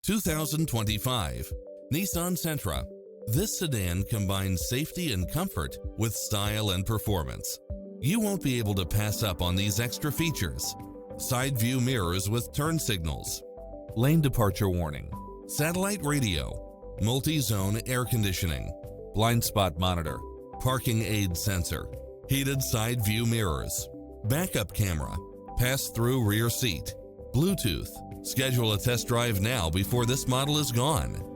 2025 Nissan Sentra. This sedan combines safety and comfort with style and performance. You won't be able to pass up on these extra features. Side view mirrors with turn signals, lane departure warning, satellite radio, multi-zone air conditioning, blind spot monitor, parking aid sensor, heated side view mirrors, backup camera, pass-through rear seat, Bluetooth. Schedule a test drive now before this model is gone.